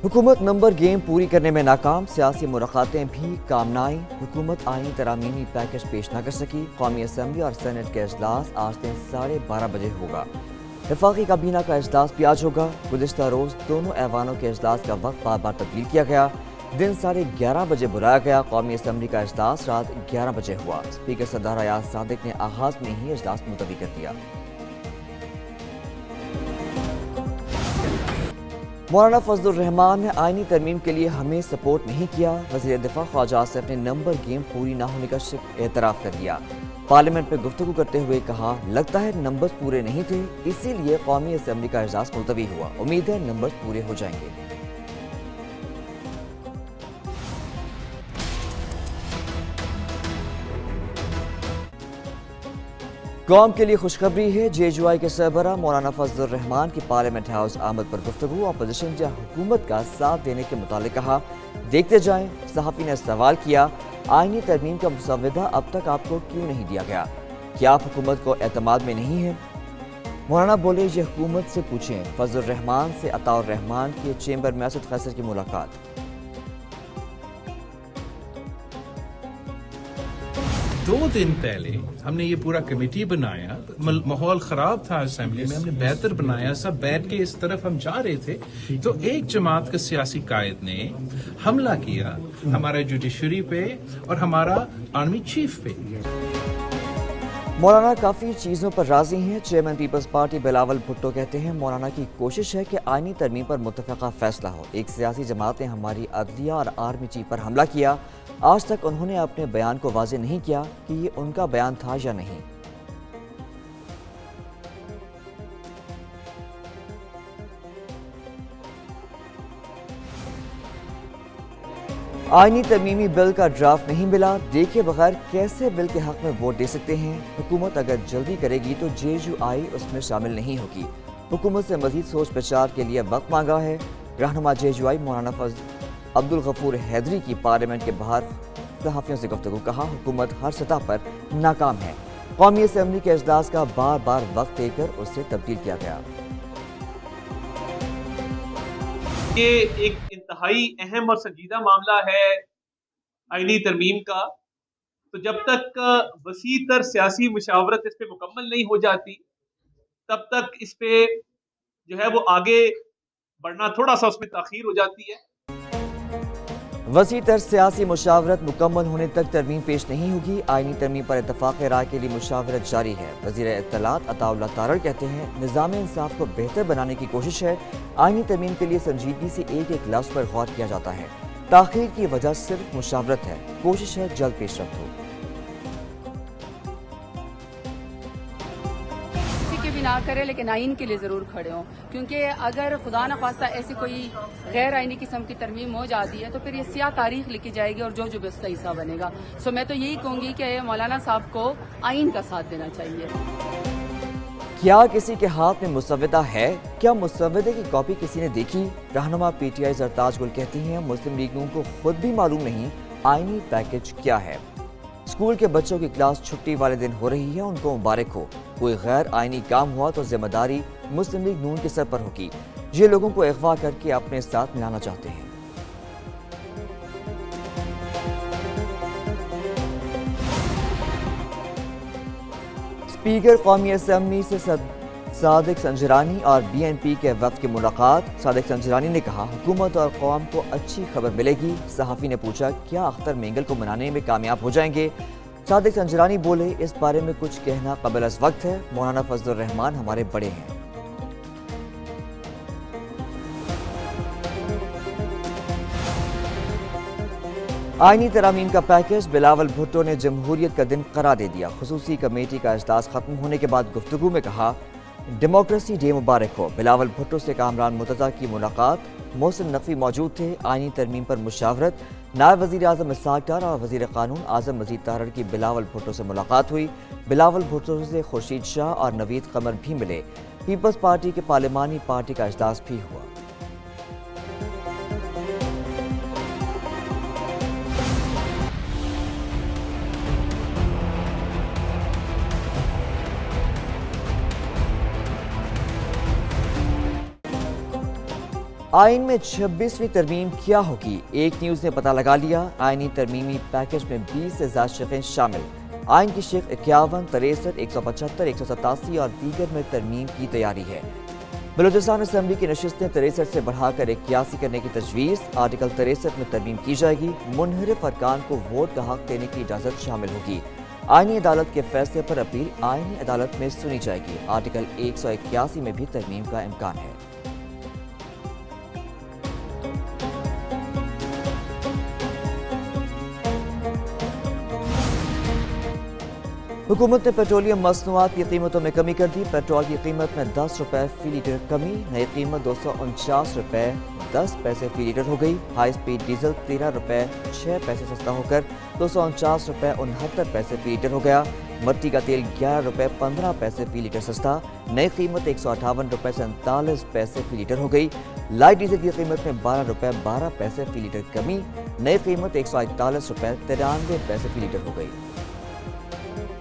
हुकूमत number game पूरी करने में नाकाम, सियासी मुलाकातें भी काम न आई। हुकूमत आईनी तरामीमी पैकेज पेश न कर सकी। कौमी असम्बली और सेनेट के अजलास आज दिन 12:30 बजे होगा। वफाकी काबीना का अजलास भी आज होगा। गुज़िश्ता रोज़ दोनों ऐवानों के अजलास का वक्त बार बार तब्दील किया गया। दिन 11:30 बजे बुलाया गया। कौमी असम्बली का अजलास रात 11 बजे हुआ। स्पीकर सरदार अयाज सादिक ने आगाज में ही अजलास मुलतवी कर दिया। मौलाना फजलुर रहमान ने आईनी तरमीम के लिए हमें सपोर्ट नहीं किया। वज़ीर दिफा ख्वाजा आसिफ ने नंबर गेम पूरी ना होने का एतराफ़ कर दिया। पार्लियामेंट में गुफ्तगू करते हुए कहा, लगता है नंबर्स पूरे नहीं थे, इसीलिए कौमी असम्बली का इजलास मुलतवी हुआ। उम्मीद है नंबर्स पूरे हो जाएंगे। कौम के लिए खुशखबरी है। JUI के सरबराह मौलाना फजलुर रहमान की पार्लियामेंट हाउस आमद पर गुफ्तगू। अपोजिशन या हुकूमत का साथ देने के मुतालिक कहा, देखते जाएं। सहाफ़ी ने सवाल किया, आईनी तरमीम का मुसव्वदा अब तक आपको क्यों नहीं दिया गया? क्या आप हुकूमत को एतमाद में नहीं है? मौलाना बोले, ये हुकूमत से पूछें। फजलुर रहमान से अताउर रहमान के चेंबर में असद खैसर की मुलाकात। 2 दिन पहले हमने ये पूरा कमेटी बनाया। माहौल खराब था असेंबली में, हमने बेहतर बनाया। सब बैठ के इस तरफ हम जा रहे थे तो एक जमात का सियासी कायद ने हमला किया हमारा जुडिशरी पे और हमारा आर्मी चीफ पे। मौलाना काफ़ी चीज़ों पर राजी हैं। Chairman People's Party Bilawal Bhutto कहते हैं, मौलाना की कोशिश है कि आईनी तरमीम पर मुत्तफ़क़ा फैसला हो। एक सियासी जमात ने हमारी अदलिया और आर्मी चीफ पर हमला किया। आज तक उन्होंने अपने बयान को वाज़ेह नहीं किया कि ये उनका बयान था या नहीं। आईनी तरमीमी बिल का ड्राफ्ट नहीं मिला, देखे बगैर कैसे बिल के हक में वोट दे सकते हैं? हुकूमत अगर जल्दी करेगी तो JUI उसमें शामिल नहीं होगी। हुकूमत से मजीद सोच विचार के लिए वक्त मांगा है। रहनुमा JUI मौलाना अब्दुल गफूर हैदरी की पार्लियामेंट के बाहर सहाफ़ियों से गुफ्तगू। कहा, हुकूमत हर सतह पर नाकाम है। कौमी असम्बली के अजलास का बार बार वक्त देकर उसे तब्दील किया गया। ये एक इंतहाई अहम और संजीदा मामला है आईनी तरमीम का। तो जब तक वसी तर सियासी मुशावरत इस पे मुकम्मल नहीं हो जाती, तब तक इस पे जो है वो आगे बढ़ना थोड़ा सा उसमें ताखीर हो जाती है। वसी तर सियासी मुशावरत मुकम्मल होने तक तरमीम पेश नहीं होगी। आईनी तरमीम पर इत्तफाक़ राय के लिए मुशावरत जारी है। वज़ीर इत्तलात अताउल्लाह तारड़ कहते हैं, निज़ाम इंसाफ को बेहतर बनाने की कोशिश है। आईनी तरमीम के लिए संजीदगी से एक एक लफ्ज़ पर गौर किया जाता है। ताख़ीर की वजह सिर्फ मुशावरत है। कोशिश है जल्द पेशरफ्त हो। ना करे लेकिन आइन के लिए जरूर खड़े हों, क्योंकि अगर खुदा न खास्ता ऐसी कोई गैर आइनी किस्म की तरमीम हो जाती है तो फिर ये सियाह तारीख लिखी जाएगी और जो भी उसका हिस्सा बनेगा। सो मैं तो यही कहूंगी कि मौलाना साहब को आइन का साथ देना चाहिए। क्या किसी के हाथ में मुसव्वदा है? क्या मुसव्वदे की कॉपी किसी ने देखी? रहनुमा PTI जरताज गुल कहती हैं, मुस्लिम लीग नून को खुद भी मालूम नहीं आईनी पैकेज क्या है। स्कूल के बच्चों की क्लास छुट्टी वाले दिन हो रही है, उनको मुबारक हो। कोई गैर आईनी काम हुआ तो जिम्मेदारी मुस्लिम लीग नून के सर पर होगी। ये लोगों को अगवा करके अपने साथ मिलाना चाहते हैं। स्पीकर कौमी असम्बली से सादिक संजरानी और BNP के वफ्द की मुलाकात। सादिक संजरानी ने कहा, हुकूमत और कौम को अच्छी खबर मिलेगी। सहाफ़ी ने पूछा, क्या अख्तर मेंगल को मनाने में कामयाब हो जाएंगे? सादिक संजरानी बोले, इस बारे में कुछ कहना कबल अज़ वक्त है। मौलाना फजलुर रहमान हमारे बड़े हैं। आईनी तरामीम का पैकेज। बिलावल भुट्टो ने जमहूरियत का दिन करार दे दिया। खुसूसी कमेटी का अजलास खत्म होने के बाद गुफ्तगू में कहा, डेमोक्रेसी डे मुबारक हो। बिलावल भुट्टो से कामरान मुर्तज़ा की मुलाकात। मोहसिन नकवी मौजूद थे। आईनी तरमीम पर मुशावरत। नायब वज़ीर आज़म इसहाक़ डार और वज़ीर क़ानून आज़म मजीद तारड़ की बिलावल भुट्टो से मुलाकात हुई। बिलावल भुट्टो से खुर्शीद शाह और नवीद कमर भी मिले। पीपल्स पार्टी के पार्लिमानी पार्टी का अजलास भी हुआ। آئین میں 26ویں ترمیم کیا ہوگی؟ ایک نیوز نے پتہ لگا لیا، آئینی ترمیمی پیکج میں 20 سے زائد شقیں شامل۔ آئین کی شق 51، 63، 175، 187 اور دیگر میں ترمیم کی تیاری ہے۔ بلوچستان اسمبلی کی نشستیں 63 سے بڑھا کر 81 کرنے کی تجویز۔ آرٹیکل 63 میں ترمیم کی جائے گی، منحرف ارکان کو ووٹ کا حق دینے کی اجازت شامل ہوگی۔ آئینی عدالت کے فیصلے پر اپیل آئینی عدالت میں سنی جائے گی۔ آرٹیکل 181 میں بھی ترمیم کا امکان ہے۔ حکومت نے پیٹرولیم مصنوعات کی قیمتوں میں کمی کر دی۔ پیٹرول کی قیمت میں 10 روپے فی لیٹر کمی، نئی قیمت 249 روپے 10 پیسے فی لیٹر ہو گئی۔ ہائی سپیڈ ڈیزل 13 روپے 6 پیسے سستا ہو کر 249 روپے 69 پیسے فی لیٹر ہو گیا۔ مٹی کا تیل 11 روپے 15 پیسے فی لیٹر سستا، نئی قیمت 158 روپے 47 پیسے فی لیٹر ہو گئی۔ لائٹ ڈیزل کی قیمت میں 12 روپے 12 پیسے فی لیٹر کمی، نئی قیمت 141 روپے 93 پیسے فی لیٹر ہو گئی۔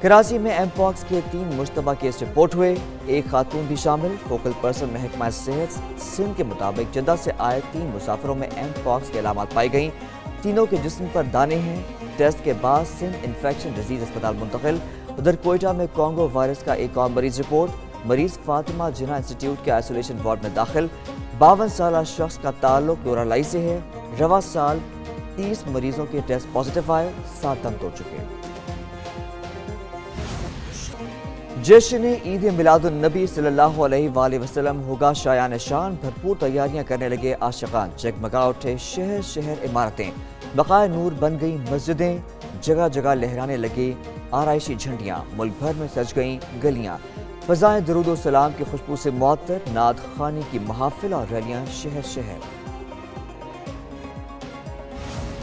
کراچی میں ایم پاکس کے 3 مشتبہ کیس رپورٹ ہوئے، ایک خاتون بھی شامل۔ فوکل پرسن محکمہ صحت سندھ کے مطابق جدہ سے آئے 3 مسافروں میں ایم پاکس کے علامات پائی گئیں، تینوں کے جسم پر دانے ہیں۔ ٹیسٹ کے بعد سندھ انفیکشن ڈیزیز اسپتال منتقل۔ ادھر کوئٹہ میں کانگو وائرس کا ایک اور مریض رپورٹ، مریض فاطمہ جناح انسٹیٹیوٹ کے آئسولیشن وارڈ میں داخل۔ 52 سالہ شخص کا تعلق دورہ سے ہے۔ رواں سال 30 مریضوں کے ٹیسٹ پازیٹیو آئے، 7 دم توڑ چکے۔ جشن عید میلاد النبی صلی اللہ علیہ وآلہ وسلم ہوگا شایان شان، بھرپور تیاریاں کرنے لگے عاشقان، جگمگا اٹھے شہر شہر عمارتیں، بقائے نور بن گئیں مسجدیں، جگہ جگہ لہرانے لگے آرائشی جھنڈیاں، ملک بھر میں سج گئیں گلیاں، فضائیں درود و سلام کی خوشبو سے معطر، نعت خوانی کی محافل اور ریلیاں شہر شہر۔